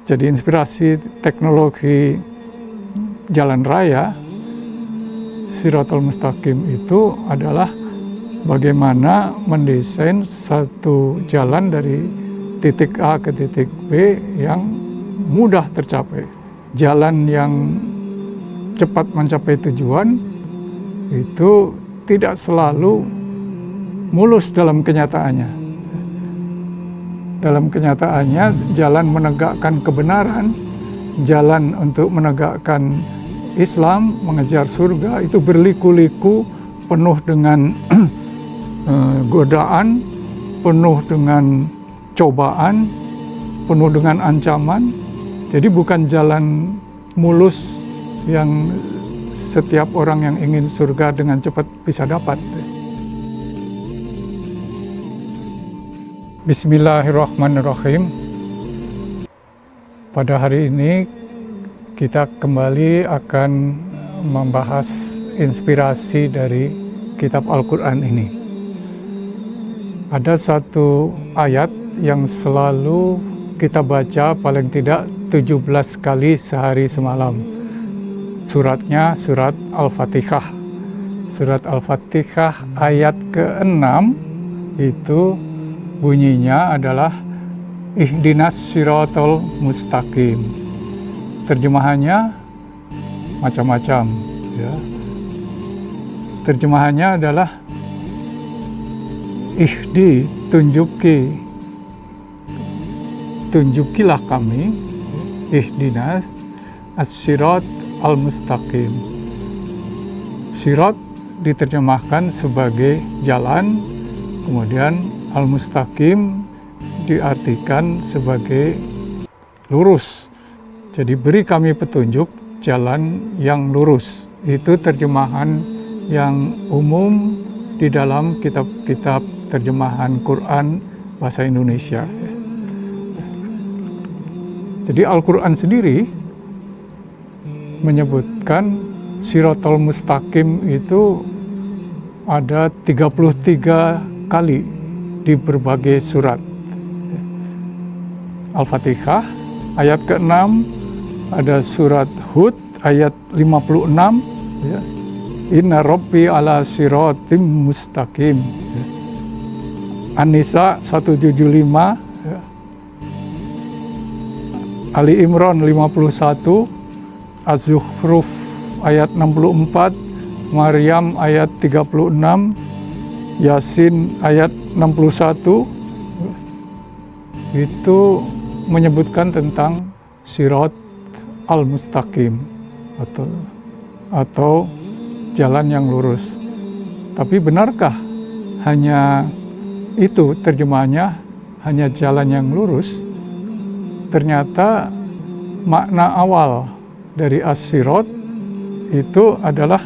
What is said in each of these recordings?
Jadi inspirasi teknologi jalan raya, Shiratal Mustaqim itu adalah bagaimana mendesain satu jalan dari titik A ke titik B yang mudah tercapai. Jalan yang cepat mencapai tujuan itu tidak selalu mulus dalam kenyataannya. Dalam kenyataannya, jalan menegakkan kebenaran, jalan untuk menegakkan Islam, mengejar surga, itu berliku-liku, penuh dengan godaan, penuh dengan cobaan, penuh dengan ancaman. Jadi bukan jalan mulus yang setiap orang yang ingin surga dengan cepat bisa dapat. Bismillahirrahmanirrahim. Pada hari ini kita kembali akan membahas inspirasi dari kitab Al-Quran ini. Ada satu ayat yang selalu kita baca paling tidak 17 kali sehari semalam. Suratnya surat Al-Fatihah. Surat Al-Fatihah ayat ke-6 itu bunyinya adalah Ihdinas Shiratal Mustaqim. Terjemahannya macam-macam, ya. Terjemahannya adalah Ihdi, tunjukilah kami, Ihdinas As-Shirat Al-Mustaqim. Sirat diterjemahkan sebagai jalan, kemudian Al-Mustaqim diartikan sebagai lurus. Jadi beri kami petunjuk jalan yang lurus. Itu terjemahan yang umum di dalam kitab-kitab terjemahan Quran bahasa Indonesia. Jadi Al-Quran sendiri menyebutkan Shiratal Mustaqim itu ada 33 kali di berbagai surat. Al-Fatihah ayat ke-6, ada surat Hud ayat 56, ya. Inna Rabbi ala siratim mustaqim. Ya. An-Nisa 175, ya. Ali Imran 51, Az-Zukhruf ayat 64, Maryam ayat 36, Yasin ayat 61 itu menyebutkan tentang Sirat Al-Mustaqim atau jalan yang lurus. Tapi benarkah hanya itu terjemahannya, hanya jalan yang lurus? Ternyata makna awal dari As-Sirat itu adalah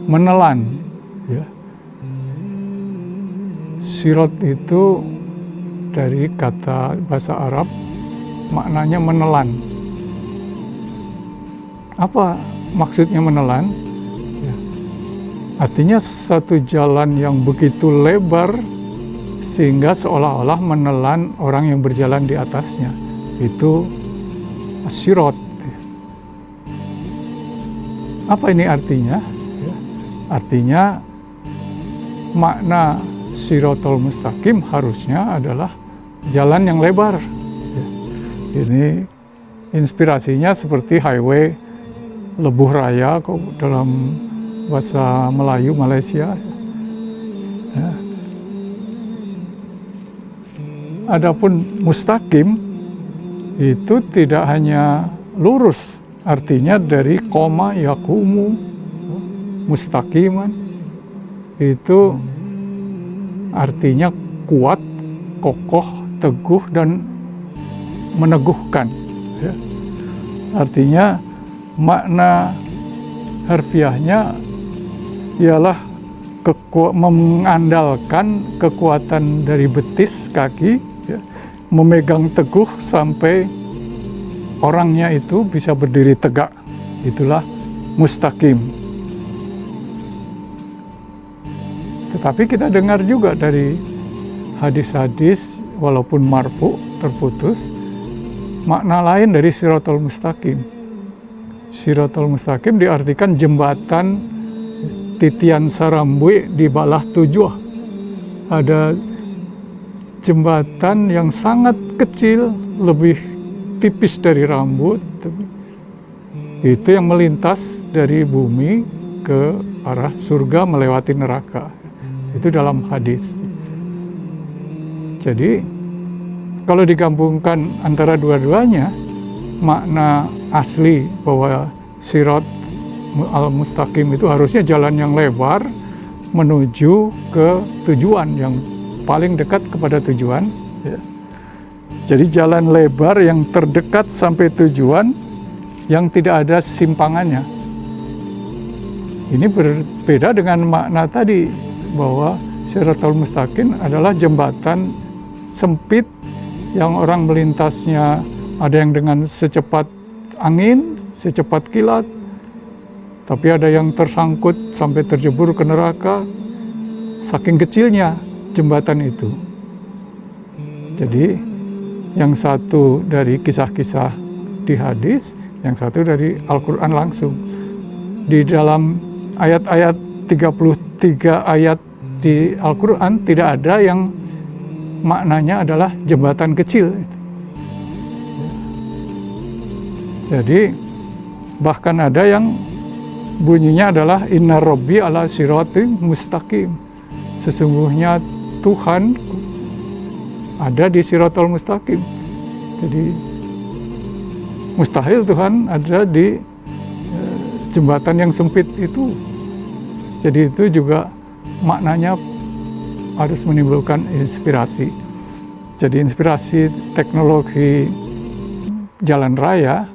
menelan, ya. Sirat itu dari kata bahasa Arab, maknanya menelan. Apa maksudnya menelan? Ya. Artinya satu jalan yang begitu lebar sehingga seolah-olah menelan orang yang berjalan di atasnya. Itu As-Sirat. Apa ini artinya? Ya. Artinya makna Shiratal Mustaqim harusnya adalah jalan yang lebar. Ya. Ini inspirasinya seperti highway Lebuh Raya dalam bahasa Melayu Malaysia. Ya. Adapun mustaqim itu tidak hanya lurus, artinya dari koma yakumu mustaqiman itu artinya kuat, kokoh, teguh, dan meneguhkan. Ya. Artinya makna harfiahnya ialah mengandalkan kekuatan dari betis kaki, ya, memegang teguh sampai orangnya itu bisa berdiri tegak. Itulah mustaqim. Tetapi kita dengar juga dari hadis-hadis walaupun marfu terputus makna lain dari Shiratal Mustaqim. Shiratal Mustaqim diartikan jembatan titian sarambui di balah tujuh. Ada jembatan yang sangat kecil, lebih tipis dari rambut, itu yang melintas dari bumi ke arah surga melewati neraka. Itu dalam hadis. Jadi kalau digabungkan antara dua-duanya, makna asli bahwa Sirat al-Mustaqim itu harusnya jalan yang lebar menuju ke tujuan, yang paling dekat kepada tujuan. Ya. Jadi jalan lebar yang terdekat sampai tujuan, yang tidak ada simpangannya. Ini berbeda dengan makna tadi, bahwa Shiratal Mustaqim adalah jembatan sempit yang orang melintasnya ada yang dengan secepat angin, secepat kilat, tapi ada yang tersangkut sampai terjebur ke neraka, saking kecilnya jembatan itu. Jadi yang satu dari kisah-kisah di hadis, yang satu dari Al-Quran langsung. Di dalam ayat-ayat 33 ayat di Al-Quran tidak ada yang maknanya adalah jembatan kecil. Jadi bahkan ada yang bunyinya adalah Inna Rabbi ala siratim mustaqim. Sesungguhnya Tuhan ada di Shiratal Mustaqim. Jadi mustahil Tuhan ada di jembatan yang sempit itu. Jadi itu juga maknanya harus menimbulkan inspirasi. Jadi inspirasi teknologi jalan raya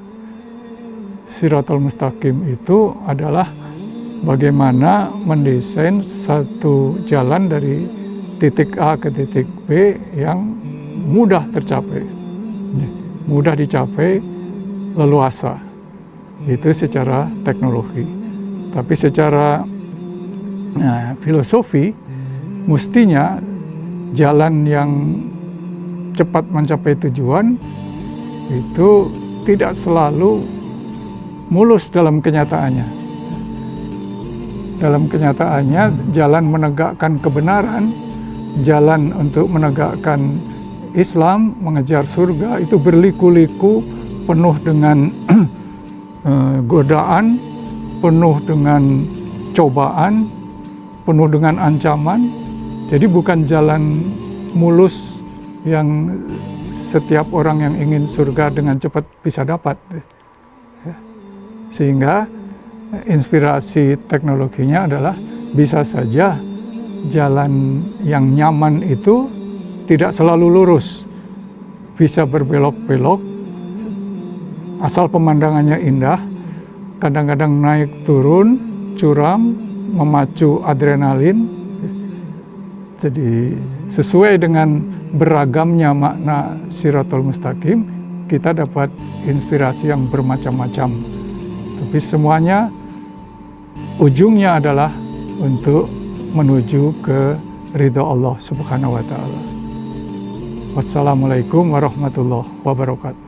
Shiratal Mustaqim itu adalah bagaimana mendesain satu jalan dari titik A ke titik B yang mudah tercapai, mudah dicapai, leluasa. Itu secara teknologi. Tapi secara filosofi, mestinya jalan yang cepat mencapai tujuan itu tidak selalu mulus dalam kenyataannya. Dalam kenyataannya, jalan menegakkan kebenaran, jalan untuk menegakkan Islam, mengejar surga, itu berliku-liku, penuh dengan godaan, penuh dengan cobaan, penuh dengan ancaman. Jadi bukan jalan mulus yang setiap orang yang ingin surga dengan cepat bisa dapat. Sehingga inspirasi teknologinya adalah bisa saja jalan yang nyaman itu tidak selalu lurus, bisa berbelok-belok, asal pemandangannya indah, kadang-kadang naik turun, curam, memacu adrenalin. Jadi sesuai dengan beragamnya makna Shiratal Mustaqim, kita dapat inspirasi yang bermacam-macam. Tapi semuanya ujungnya adalah untuk menuju ke ridha Allah Subhanahu wa Ta'ala. Wassalamualaikum warahmatullahi wabarakatuh.